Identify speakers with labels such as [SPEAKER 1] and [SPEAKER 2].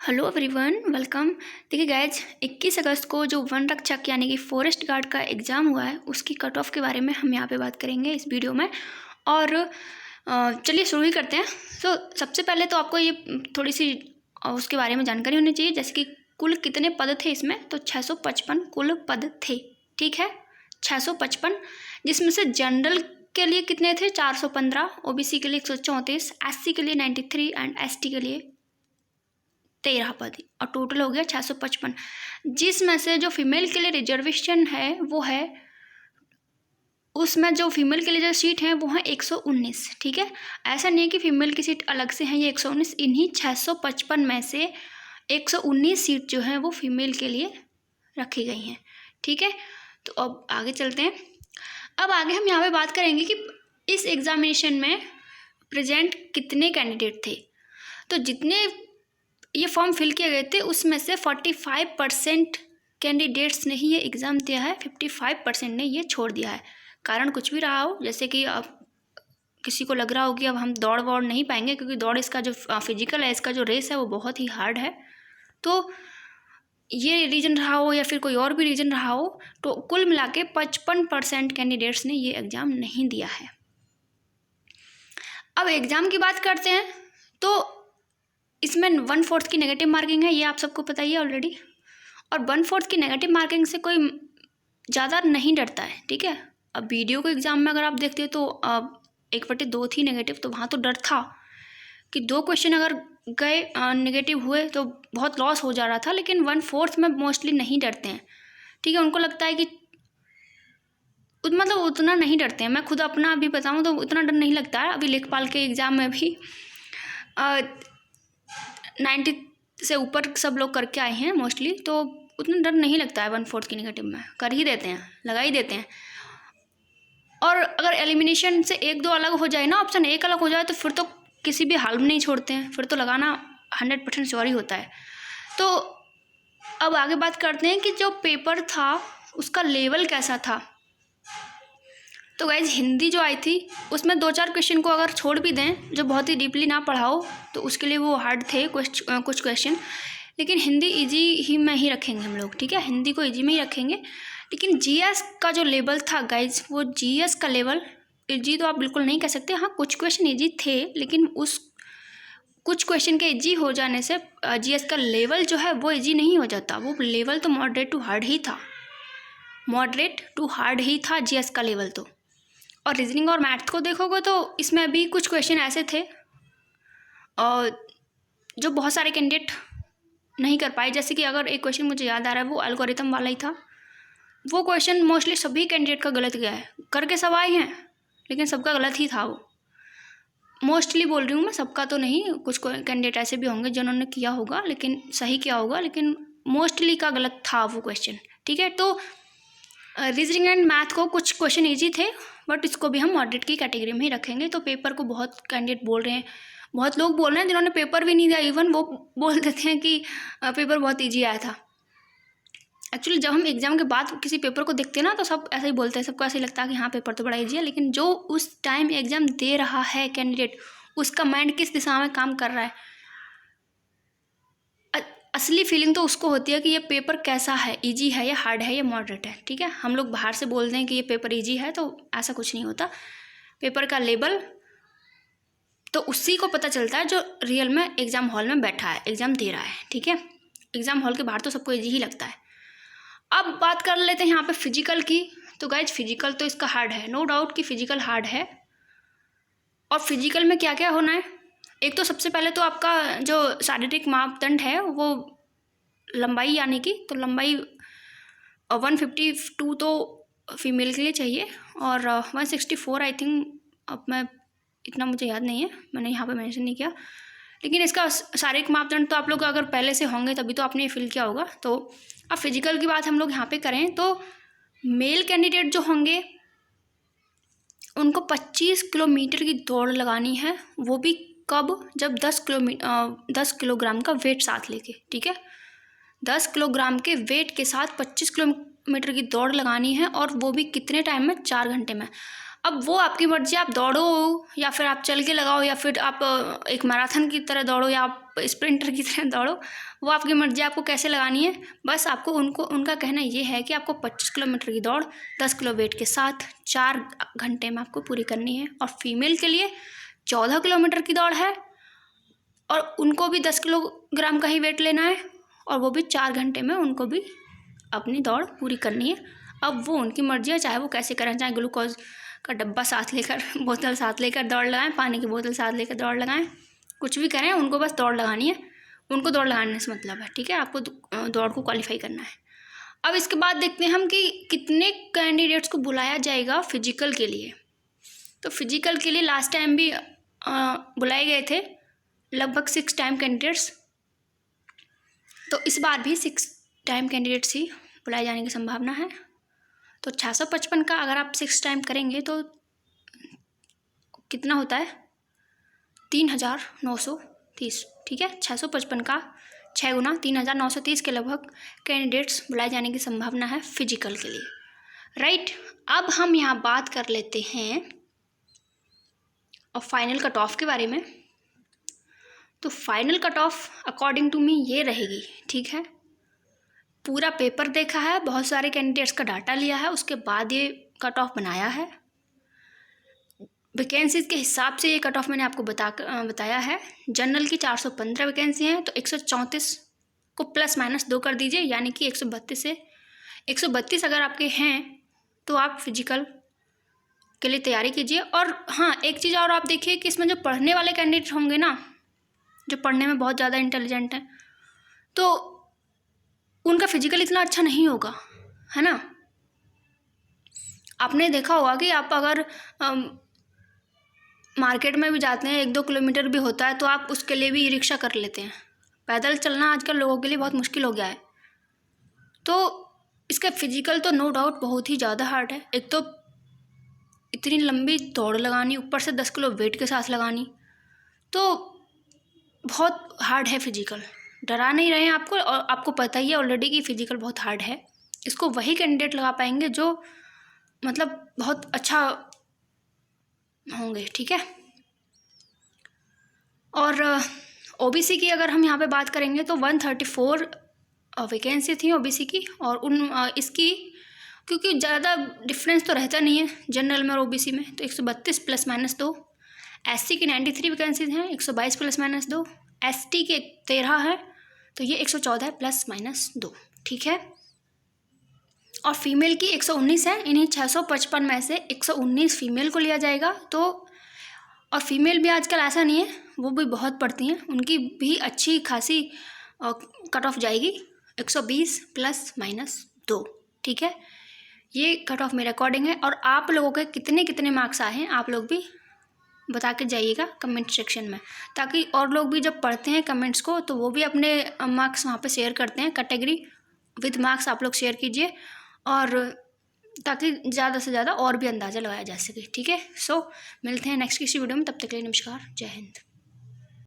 [SPEAKER 1] Hello everyone, welcome. देखिए guys, 21 अगस्त को जो वन रक्षक यानी कि फॉरेस्ट गार्ड का एग्ज़ाम हुआ है उसकी कट ऑफ के बारे में हम यहाँ पे बात करेंगे इस वीडियो में। और चलिए शुरू ही करते हैं। तो सबसे पहले तो आपको ये थोड़ी सी उसके बारे में जानकारी होनी चाहिए, जैसे कि कुल कितने पद थे इसमें। तो 655 कुल पद थे, ठीक है, 655, जिसमें से जनरल के लिए कितने थे, 415, ओबीसी के लिए 134, एससी के लिए 93 एंड एसटी के लिए 13 पद, और टोटल हो गया 655, जिसमें से जो फीमेल के लिए रिजर्वेशन है वो है, उसमें जो फीमेल के लिए जो सीट है वो है 119, ठीक है। ऐसा नहीं है कि फीमेल की सीट अलग से है, ये 119 इन्हीं 655 में से 119 सीट जो है वो फीमेल के लिए रखी गई हैं, ठीक है। तो अब आगे चलते हैं। अब आगे हम यहाँ पे बात करेंगे कि इस एग्जामिनेशन में प्रेजेंट कितने कैंडिडेट थे। तो जितने ये फॉर्म फिल किए गए थे उसमें से 45% कैंडिडेट्स ने ही ये एग्ज़ाम दिया है, 55% ने ये छोड़ दिया है। कारण कुछ भी रहा हो, जैसे कि अब किसी को लग रहा हो कि अब हम दौड़ वौड़ नहीं पाएंगे क्योंकि दौड़ इसका जो फिजिकल है, इसका जो रेस है वो बहुत ही हार्ड है, तो ये रीज़न रहा हो या फिर कोई और भी रीज़न रहा हो, तो कुल मिला के 55% कैंडिडेट्स ने ये एग्ज़ाम नहीं दिया है। अब एग्ज़ाम की बात करते हैं तो इसमें 1/4 की नेगेटिव मार्किंग है, ये आप सबको पता ही है ऑलरेडी। और 1/4 की नेगेटिव मार्किंग से कोई ज़्यादा नहीं डरता है, ठीक है। अब वीडियो को एग्ज़ाम में अगर आप देखते हो तो 1/2 थी नेगेटिव, तो वहाँ तो डर था कि 2 क्वेश्चन अगर गए नेगेटिव हुए तो बहुत लॉस हो जा रहा था, लेकिन 1/4 में मोस्टली नहीं डरते हैं, ठीक है। उनको लगता है कि मतलब उतना नहीं डरते हैं। मैं खुद अपना अभी बताऊँ तो उतना डर नहीं लगता है। अभी लेखपाल के एग्ज़ाम में भी 90 से ऊपर सब लोग करके आए हैं मोस्टली, तो उतना डर नहीं लगता है 1/4 की नेगेटिव में, कर ही देते हैं, लगा ही देते हैं। और अगर एलिमिनेशन से 1-2 अलग हो जाए ना, ऑप्शन 1 अलग हो जाए, तो फिर तो किसी भी हाल में नहीं छोड़ते हैं, फिर तो लगाना 100% श्योर ही होता है। तो अब आगे बात करते हैं कि जो पेपर था उसका लेवल कैसा था। तो गाइज, हिंदी जो आई थी उसमें 2-4 क्वेश्चन को अगर छोड़ भी दें, जो बहुत ही डीपली ना पढ़ाओ, तो उसके लिए वो हार्ड थे कुछ क्वेश्चन, लेकिन हिंदी इजी ही में ही रखेंगे हम लोग, ठीक है, हिंदी को इजी में ही रखेंगे। लेकिन जीएस का जो लेवल था गाइज, वो जीएस का लेवल इजी तो आप बिल्कुल नहीं कह सकते। हाँ, कुछ क्वेश्चन इजी थे, लेकिन उस कुछ क्वेश्चन के इजी हो जाने से जीएस का लेवल जो है वो इजी नहीं हो जाता, वो लेवल तो मॉडरेट टू हार्ड ही था, मॉडरेट टू हार्ड ही था जीएस का लेवल तो। और रीजनिंग और मैथ्स को देखोगे तो इसमें भी कुछ क्वेश्चन ऐसे थे और जो बहुत सारे कैंडिडेट नहीं कर पाए। जैसे कि अगर एक क्वेश्चन मुझे याद आ रहा है, वो एल्गोरिथम वाला ही था। वो क्वेश्चन मोस्टली सभी कैंडिडेट का गलत गया है, करके सब आए हैं लेकिन सबका गलत ही था। वो मोस्टली बोल रही हूँ मैं, सबका तो नहीं, कुछ कैंडिडेट ऐसे भी होंगे जिन्होंने किया होगा लेकिन सही किया होगा, लेकिन मोस्टली का गलत था वो क्वेश्चन, ठीक है। तो रीजनिंग एंड मैथ को कुछ क्वेश्चन ईजी थे, बट इसको भी हम मॉडरेट की कैटेगरी में ही रखेंगे। तो पेपर को बहुत कैंडिडेट बोल रहे हैं, बहुत लोग बोल रहे हैं जिन्होंने पेपर भी नहीं दिया, इवन वो बोल देते हैं कि पेपर बहुत ईजी आया था। एक्चुअली जब हम एग्ज़ाम के बाद किसी पेपर को देखते हैं ना, तो सब ऐसे ही बोलते हैं, सबको ऐसे ही लगता है कि हाँ पेपर तो बड़ा ईजी है, लेकिन जो उस टाइम एग्ज़ाम दे रहा है कैंडिडेट, उसका माइंड किस दिशा में काम कर रहा है, असली फीलिंग तो उसको होती है कि ये पेपर कैसा है, इजी है या हार्ड है या मॉडरेट है, ठीक है। हम लोग बाहर से बोल दें कि ये पेपर इजी है, तो ऐसा कुछ नहीं होता। पेपर का लेवल तो उसी को पता चलता है जो रियल में एग्ज़ाम हॉल में बैठा है, एग्ज़ाम दे रहा है, ठीक है। एग्ज़ाम हॉल के बाहर तो सबको इजी ही लगता है। अब बात कर लेते हैं यहाँ पे फिजिकल की। तो गाइज, फिजिकल तो इसका हार्ड है, नो डाउट कि फिजिकल हार्ड है। और फिजिकल में क्या क्या होना है, एक तो सबसे पहले तो आपका जो शारीरिक मापदंड है वो लंबाई, यानी कि तो लंबाई 152 तो फीमेल के लिए चाहिए, और 164 आई थिंक, अब मैं इतना मुझे याद नहीं है, मैंने यहाँ पे मेंशन नहीं किया, लेकिन इसका शारीरिक मापदंड तो आप लोग अगर पहले से होंगे तभी तो आपने फिल किया होगा। तो अब फिजिकल की बात हम लोग यहाँ पे करें तो मेल कैंडिडेट जो होंगे उनको 25 किलोमीटर की दौड़ लगानी है, वो भी कब, जब 10 किलोग्राम का वेट साथ लेके, ठीक है, 10 किलोग्राम के वेट के साथ 25 किलोमीटर की दौड़ लगानी है, और वो भी कितने टाइम में, 4 घंटे में। अब वो आपकी मर्जी, आप दौड़ो या फिर आप चल के लगाओ या फिर आप एक मैराथन की तरह दौड़ो या आप स्प्रिंटर की तरह दौड़ो, वो आपकी मर्जी आपको कैसे लगानी है। बस आपको उनका कहना ये है कि आपको 25 किलोमीटर की दौड़ 10 किलो वेट के साथ 4 घंटे में आपको पूरी करनी है। और फीमेल के लिए 14 किलोमीटर की दौड़ है और उनको भी 10 किलोग्राम का ही वेट लेना है और वो भी 4 घंटे में उनको भी अपनी दौड़ पूरी करनी है। अब वो उनकी मर्जी है, चाहे वो कैसे करें, चाहे ग्लूकोज का डब्बा साथ लेकर, बोतल साथ लेकर दौड़ लगाएं, पानी की बोतल साथ लेकर दौड़ लगाएं, कुछ भी करें, उनको बस दौड़ लगानी है। उनको दौड़ लगाने से मतलब है, ठीक है, आपको दौड़ को क्वालिफाई करना है। अब इसके बाद देखते हैं हम कि कितने कैंडिडेट्स को बुलाया जाएगा फिजिकल के लिए। तो फिजिकल के लिए लास्ट टाइम भी बुलाए गए थे लगभग 6 टाइम कैंडिडेट्स, तो इस बार भी 6 टाइम कैंडिडेट्स ही बुलाए जाने की संभावना है। तो 655 का अगर आप 6 टाइम करेंगे तो कितना होता है, 3930, ठीक है। 655 का 6 गुना 3930 के लगभग कैंडिडेट्स बुलाए जाने की संभावना है फिजिकल के लिए, राइट। अब हम यहाँ बात कर लेते हैं और फाइनल कट ऑफ के बारे में। तो final cut off according to me ये रहेगी, ठीक है। पूरा पेपर देखा है, बहुत सारे कैंडिडेट्स का डाटा लिया है, उसके बाद ये कट ऑफ बनाया है। वैकेंसीज़ के हिसाब से ये कट ऑफ मैंने आपको बताया है। जनरल की 415 वैकेंसी हैं, तो 134 को ±2 कर दीजिए, यानी कि 132 से 132 अगर आपके हैं तो आप फिजिकल के लिए तैयारी कीजिए। और हाँ, एक चीज़ और आप देखिए कि इसमें जो पढ़ने वाले कैंडिडेट होंगे ना, जो पढ़ने में बहुत ज़्यादा इंटेलिजेंट हैं, तो उनका फिजिकल इतना अच्छा नहीं होगा, है ना। आपने देखा होगा कि आप अगर मार्केट में भी जाते हैं, 1-2 किलोमीटर भी होता है, तो आप उसके लिए भी ई रिक्शा कर लेते हैं। पैदल चलना आजकल लोगों के लिए बहुत मुश्किल हो गया है। तो इसका फिजिकल तो नो डाउट बहुत ही ज़्यादा हार्ड है। एक तो इतनी लंबी दौड़ लगानी, ऊपर से 10 किलो वेट के साथ लगानी, तो बहुत हार्ड है फिजिकल। डरा नहीं रहे हैं आपको, और आपको पता ही है ऑलरेडी कि फिजिकल बहुत हार्ड है। इसको वही कैंडिडेट लगा पाएंगे जो मतलब बहुत अच्छा होंगे, ठीक है। और ओबीसी की अगर हम यहाँ पे बात करेंगे तो 134 वैकेंसी थी ओबीसी की, और इसकी क्योंकि ज़्यादा डिफरेंस तो रहता नहीं है जनरल में और ओबीसी में, तो 132 ±2। एससी की 93 वैकेंसीज हैं, 122 ±2। एसटी के 13 है, तो ये 114 ±2, ठीक है। और फीमेल की 119 है। इन्हीं 655 में से 119 फीमेल को लिया जाएगा। तो और फीमेल भी आजकल ऐसा नहीं है, वो भी बहुत पढ़ती हैं, उनकी भी अच्छी खासी कट ऑफ जाएगी 120 ±2, ठीक है। ये कट ऑफ मेरे अकॉर्डिंग है। और आप लोगों के कितने मार्क्स आए हैं आप लोग भी बता के जाइएगा कमेंट सेक्शन में, ताकि और लोग भी जब पढ़ते हैं कमेंट्स को तो वो भी अपने मार्क्स वहाँ पे शेयर करते हैं। कैटेगरी विद मार्क्स आप लोग शेयर कीजिए, और ताकि ज़्यादा से ज़्यादा और भी अंदाज़ा लगाया जा सके, ठीक है। सो मिलते हैं नेक्स्ट किसी वीडियो में, तब तक के लिए नमस्कार, जय हिंद।